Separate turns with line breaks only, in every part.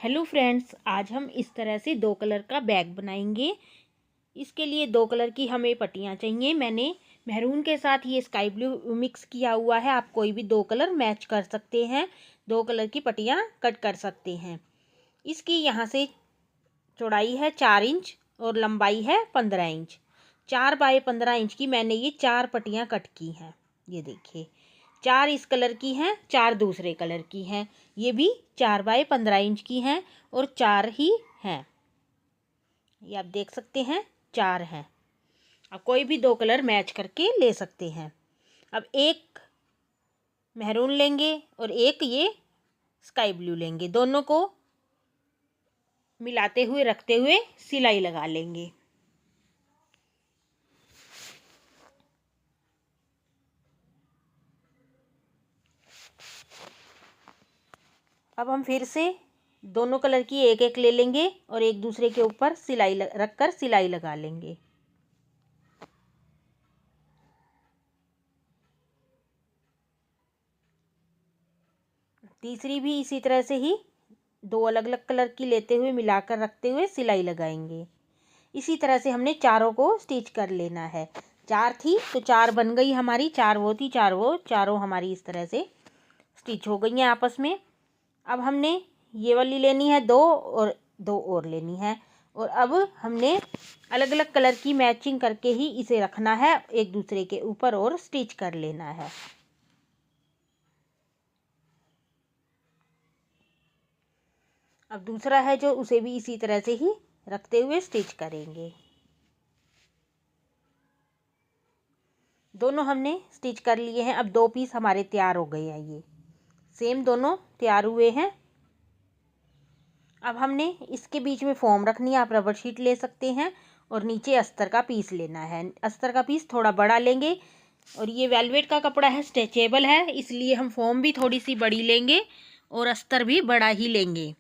Hello friends, आज हम इस तरह से दो कलर का बैग बनाएंगे। इसके लिए दो कलर की हमें पट्टियाँ चाहिए। मैंने मैरून के साथ ये स्काई ब्लू मिक्स किया हुआ है। आप कोई भी दो कलर मैच कर सकते हैं, दो कलर की पट्टियाँ कट कर सकते हैं। इसकी यहाँ से चौड़ाई है 4 इंच और लंबाई है 15 इंच। 4 बाय 15 इंच की मैंने ये 4 पट्टियाँ कट की हैं। ये देखिए, 4 इस कलर की हैं, 4 दूसरे कलर की हैं। ये भी 4 बाय 15 इंच की हैं और 4 ही हैं। ये आप देख सकते हैं, 4 हैं। अब कोई भी दो कलर मैच करके ले सकते हैं। अब एक मैरून लेंगे और एक ये स्काई ब्लू लेंगे। दोनों को मिलाते हुए रखते हुए सिलाई लगा लेंगे। अब हम फिर से दोनों कलर की एक एक ले लेंगे और एक दूसरे के ऊपर सिलाई रखकर सिलाई लगा लेंगे। तीसरी भी इसी तरह से ही दो अलग अलग कलर की लेते हुए मिलाकर रखते हुए सिलाई लगाएंगे। इसी तरह से हमने चारों को स्टिच कर लेना है। 4 थी तो 4 बन गई हमारी, 4 वो थी 4 वो, चारों हमारी इस तरह से स्टिच हो गई हैं आपस में। अब हमने ये वाली लेनी है 2 और 2 और लेनी है। और अब हमने अलग अलग कलर की मैचिंग करके ही इसे रखना है एक दूसरे के ऊपर और स्टिच कर लेना है। अब दूसरा है जो, उसे भी इसी तरह से ही रखते हुए स्टिच करेंगे। दोनों हमने स्टिच कर लिए हैं। अब 2 पीस हमारे तैयार हो गए हैं। ये सेम दोनों तैयार हुए हैं। अब हमने इसके बीच में फॉर्म रखनी है। आप रबर शीट ले सकते हैं और नीचे अस्तर का पीस लेना है। अस्तर का पीस थोड़ा बड़ा लेंगे और ये वेलवेट का कपड़ा है, स्ट्रेचेबल है, इसलिए हम फॉर्म भी थोड़ी सी बड़ी लेंगे और अस्तर भी बड़ा ही लेंगे।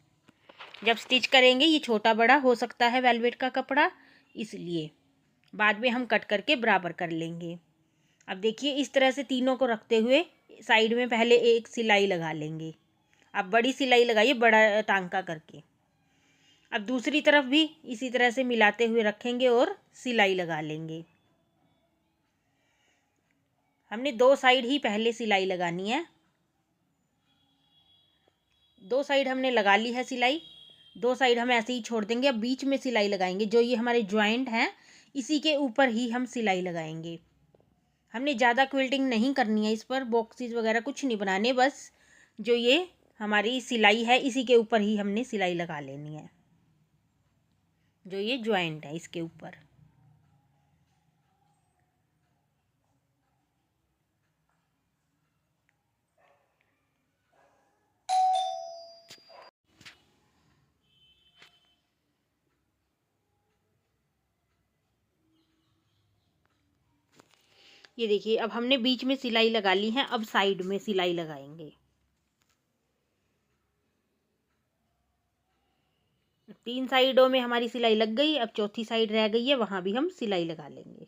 जब स्टिच करेंगे ये छोटा बड़ा हो सकता है वेलवेट का कपड़ा, इसलिए बाद में हम कट करके बराबर कर लेंगे। अब देखिए, इस तरह से तीनों को रखते हुए साइड में पहले एक सिलाई लगा लेंगे। आप बड़ी सिलाई लगाइए, बड़ा टांका करके। अब दूसरी तरफ भी इसी तरह से मिलाते हुए रखेंगे और सिलाई लगा लेंगे। हमने 2 साइड ही पहले सिलाई लगानी है। 2 साइड हमने लगा ली है सिलाई। 2 साइड हम ऐसे ही छोड़ देंगे। अब बीच में सिलाई लगाएंगे। जो ये हमारे जॉइंट हैं इसी के ऊपर ही हम सिलाई लगाएंगे। हमने ज़्यादा क्विल्टिंग नहीं करनी है, इस पर बॉक्सेस वगैरह कुछ नहीं बनाने, बस जो ये हमारी सिलाई है इसी के ऊपर ही हमने सिलाई लगा लेनी है। जो ये जॉइंट है इसके ऊपर। ये देखिए, अब हमने बीच में सिलाई लगा ली है। अब साइड में सिलाई लगाएंगे। 3 साइडों में हमारी सिलाई लग गई। अब चौथी साइड रह गई है, वहां भी हम सिलाई लगा लेंगे।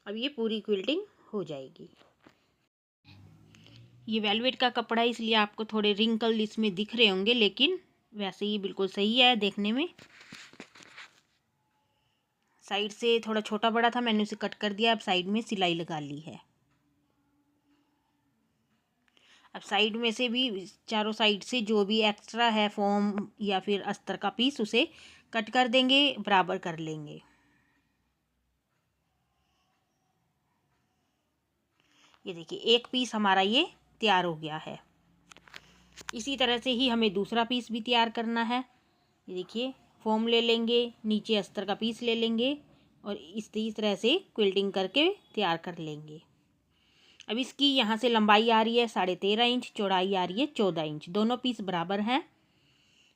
अब ये पूरी क्विल्टिंग हो जाएगी। ये वेलवेट का कपड़ा है इसलिए आपको थोड़े रिंकल इसमें दिख रहे होंगे, लेकिन वैसे ही बिल्कुल सही है देखने में। साइड से थोड़ा छोटा बड़ा था, मैंने उसे कट कर दिया। अब साइड में सिलाई लगा ली है। अब साइड में से भी चारों साइड से जो भी एक्स्ट्रा है फॉर्म या फिर अस्तर का पीस, उसे कट कर देंगे, बराबर कर लेंगे। ये देखिए, एक पीस हमारा ये तैयार हो गया है। इसी तरह से ही हमें दूसरा पीस भी तैयार करना है। ये देखिए, फॉर्म ले लेंगे, नीचे अस्तर का पीस ले लेंगे और इस तरह से क्विल्टिंग करके तैयार कर लेंगे। अब इसकी यहाँ से लंबाई आ रही है 13.5 इंच, चौड़ाई आ रही है 14 इंच। दोनों पीस बराबर हैं।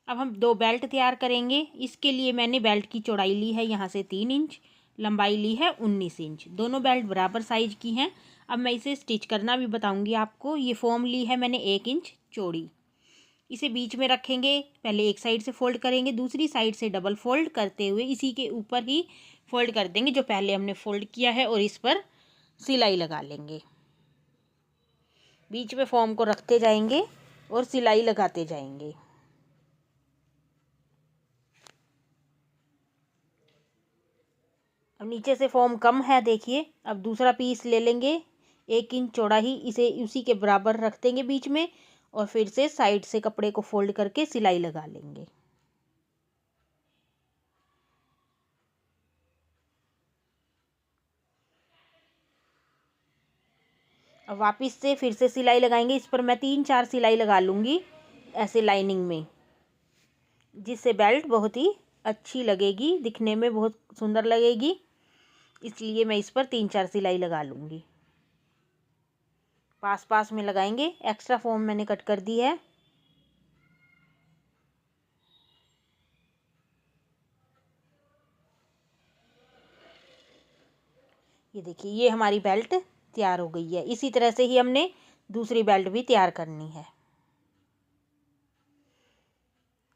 अब हम 2 बेल्ट तैयार करेंगे। इसके लिए मैंने बेल्ट की चौड़ाई ली है यहाँ से 3 इंच, लंबाई ली है 19 इंच। दोनों बेल्ट बराबर साइज की हैं। अब मैं इसे स्टिच करना भी बताऊंगी आपको। ये फॉर्म ली है मैंने 1 इंच चौड़ी। इसे बीच में रखेंगे। पहले एक साइड से फोल्ड करेंगे, दूसरी साइड से डबल फोल्ड करते हुए इसी के ऊपर ही फोल्ड कर देंगे जो पहले हमने फोल्ड किया है, और इस पर सिलाई लगा लेंगे। बीच में फॉर्म को रखते जाएंगे और सिलाई लगाते जाएंगे। अब नीचे से फॉर्म कम है, देखिए। अब दूसरा पीस ले लेंगे 1 इंच चौड़ा ही, इसे उसी के बराबर रख देंगे बीच में और फिर से साइड से कपड़े को फोल्ड करके सिलाई लगा लेंगे। अब वापस से फिर से सिलाई लगाएंगे। इस पर मैं 3-4 सिलाई लगा लूँगी ऐसे लाइनिंग में, जिससे बेल्ट बहुत ही अच्छी लगेगी, दिखने में बहुत सुंदर लगेगी। इसलिए मैं इस पर 3-4 सिलाई लगा लूँगी। पास पास में लगाएंगे। एक्स्ट्रा फॉर्म मैंने कट कर दी है। ये देखिए, ये हमारी बेल्ट तैयार हो गई है। इसी तरह से ही हमने दूसरी बेल्ट भी तैयार करनी है।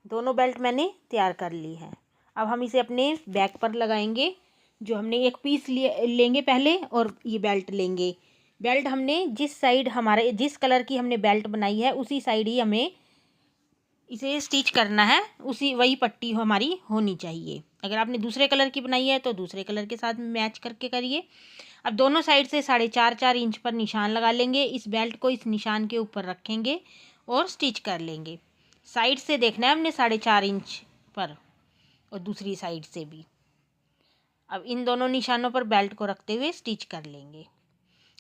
दोनों बेल्ट मैंने तैयार कर ली है। अब हम इसे अपने बैक पर लगाएंगे। जो हमने एक पीस लेंगे पहले और ये बेल्ट लेंगे। बेल्ट हमने जिस साइड, हमारे जिस कलर की हमने बेल्ट बनाई है उसी साइड ही हमें इसे स्टिच करना है। वही पट्टी हमारी होनी चाहिए। अगर आपने दूसरे कलर की बनाई है तो दूसरे कलर के साथ मैच करके करिए। अब दोनों साइड से 4.5 इंच पर निशान लगा लेंगे। इस बेल्ट को इस निशान के ऊपर रखेंगे और स्टिच कर लेंगे। साइड से देखना है हमने 4.5 इंच पर, और दूसरी साइड से भी। अब इन दोनों निशानों पर बेल्ट को रखते हुए स्टिच कर लेंगे।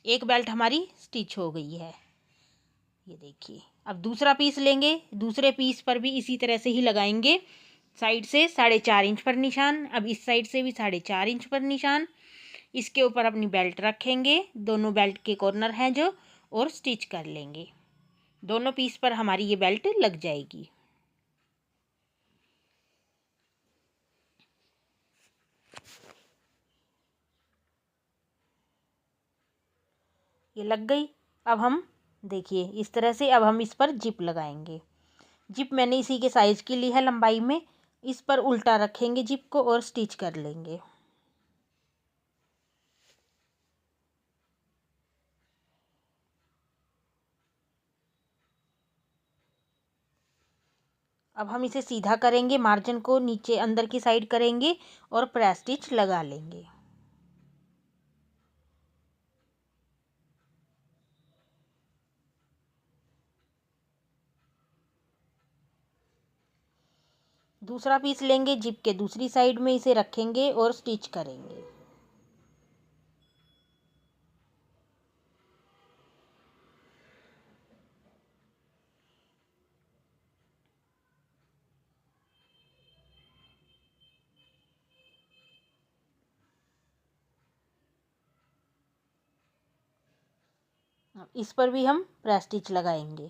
एक बेल्ट हमारी स्टिच हो गई है, ये देखिए। अब दूसरा पीस लेंगे। दूसरे पीस पर भी इसी तरह से ही लगाएंगे। साइड से 4.5 इंच पर निशान, अब इस साइड से भी 4.5 इंच पर निशान। इसके ऊपर अपनी बेल्ट रखेंगे, दोनों बेल्ट के कॉर्नर हैं जो, और स्टिच कर लेंगे। दोनों पीस पर हमारी ये बेल्ट लग जाएगी। ये लग गई। अब हम देखिए इस तरह से, अब हम इस पर जिप लगाएंगे। जिप मैंने इसी के साइज की ली है लंबाई में। इस पर उल्टा रखेंगे जिप को और स्टिच कर लेंगे। अब हम इसे सीधा करेंगे, मार्जिन को नीचे अंदर की साइड करेंगे और प्रेस स्टिच लगा लेंगे। दूसरा पीस लेंगे, जिप के दूसरी साइड में इसे रखेंगे और स्टिच करेंगे। इस पर भी हम प्रेस स्टिच लगाएंगे।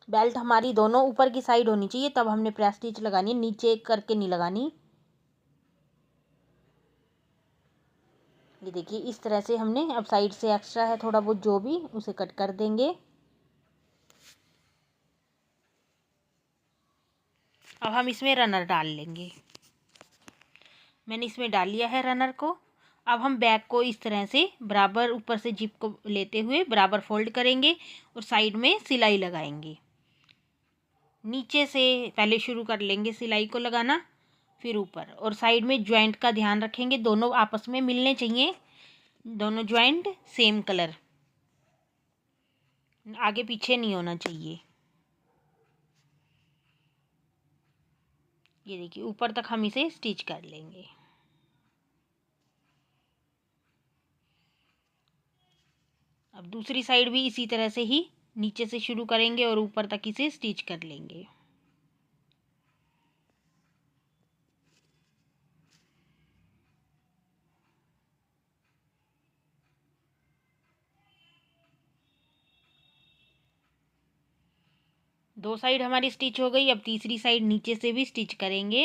बेल्ट हमारी दोनों ऊपर की साइड होनी चाहिए, तब हमने प्रेस स्टिच लगानी है, नीचे करके नहीं लगानी। ये देखिए इस तरह से हमने, अब साइड से एक्स्ट्रा है थोड़ा बहुत जो भी, उसे कट कर देंगे। अब हम इसमें रनर डाल लेंगे। मैंने इसमें डाल लिया है रनर को। अब हम बैक को इस तरह से बराबर ऊपर से जिप को लेते हुए बराबर फोल्ड करेंगे और साइड में सिलाई लगाएंगे। नीचे से पहले शुरू कर लेंगे सिलाई को लगाना, फिर ऊपर, और साइड में ज्वाइंट का ध्यान रखेंगे। दोनों आपस में मिलने चाहिए, दोनों ज्वाइंट सेम कलर, आगे पीछे नहीं होना चाहिए। ये देखिए ऊपर तक हम इसे स्टिच कर लेंगे। अब दूसरी साइड भी इसी तरह से ही नीचे से शुरू करेंगे और ऊपर तक इसे स्टिच कर लेंगे। दो साइड हमारी स्टिच हो गई। अब तीसरी साइड नीचे से भी स्टिच करेंगे।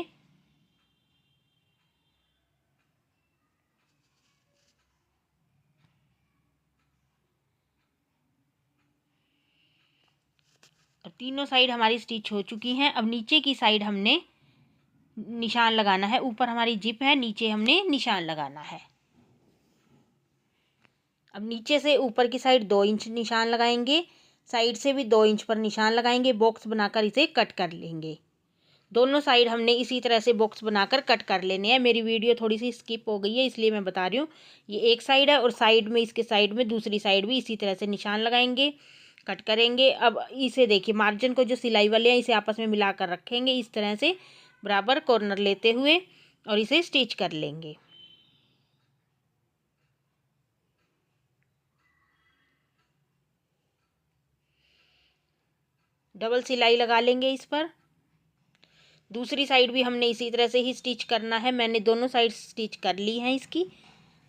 और तीनों साइड हमारी स्टिच हो चुकी हैं। अब नीचे की साइड हमने निशान लगाना है। ऊपर हमारी जिप है, नीचे हमने निशान लगाना है। अब नीचे से ऊपर की साइड 2 इंच निशान लगाएंगे, साइड से भी 2 इंच पर निशान लगाएंगे। बॉक्स बनाकर इसे कट कर लेंगे। दोनों साइड हमने इसी तरह से बॉक्स बनाकर कट कर लेने हैं। मेरी वीडियो थोड़ी सी स्किप हो गई है, इसलिए मैं बता रही हूँ। ये एक साइड है और साइड में, इसके साइड में दूसरी साइड भी इसी तरह से निशान लगाएंगे, कट करेंगे। अब इसे देखिए, मार्जिन को जो सिलाई वाले हैं इसे आपस में मिलाकर रखेंगे इस तरह से बराबर कॉर्नर लेते हुए, और इसे स्टिच कर लेंगे। डबल सिलाई लगा लेंगे इस पर। दूसरी साइड भी हमने इसी तरह से ही स्टिच करना है। मैंने दोनों साइड स्टिच कर ली हैं इसकी।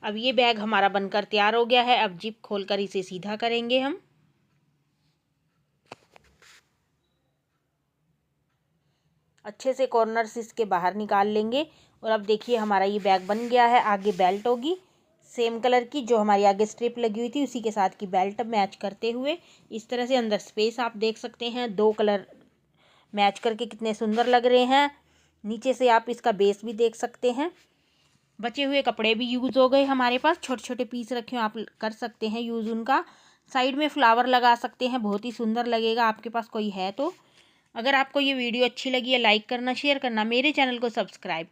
अब ये बैग हमारा बनकर तैयार हो गया है। अब जिप खोलकर इसे सीधा करेंगे हम। अच्छे से कॉर्नर्स इसके बाहर निकाल लेंगे। और अब देखिए हमारा ये बैग बन गया है। आगे बेल्ट होगी सेम कलर की, जो हमारी आगे स्ट्रिप लगी हुई थी उसी के साथ की बेल्ट मैच करते हुए इस तरह से। अंदर स्पेस आप देख सकते हैं, 2 कलर मैच करके कितने सुंदर लग रहे हैं। नीचे से आप इसका बेस भी देख सकते हैं। बचे हुए कपड़े भी यूज़ हो गए हमारे पास, छोटे छोटे पीस रखे हो, आप कर सकते हैं यूज़ उनका। साइड में फ्लावर लगा सकते हैं, बहुत ही सुंदर लगेगा आपके पास कोई है तो। अगर आपको ये वीडियो अच्छी लगी है, लाइक करना, शेयर करना, मेरे चैनल को सब्सक्राइब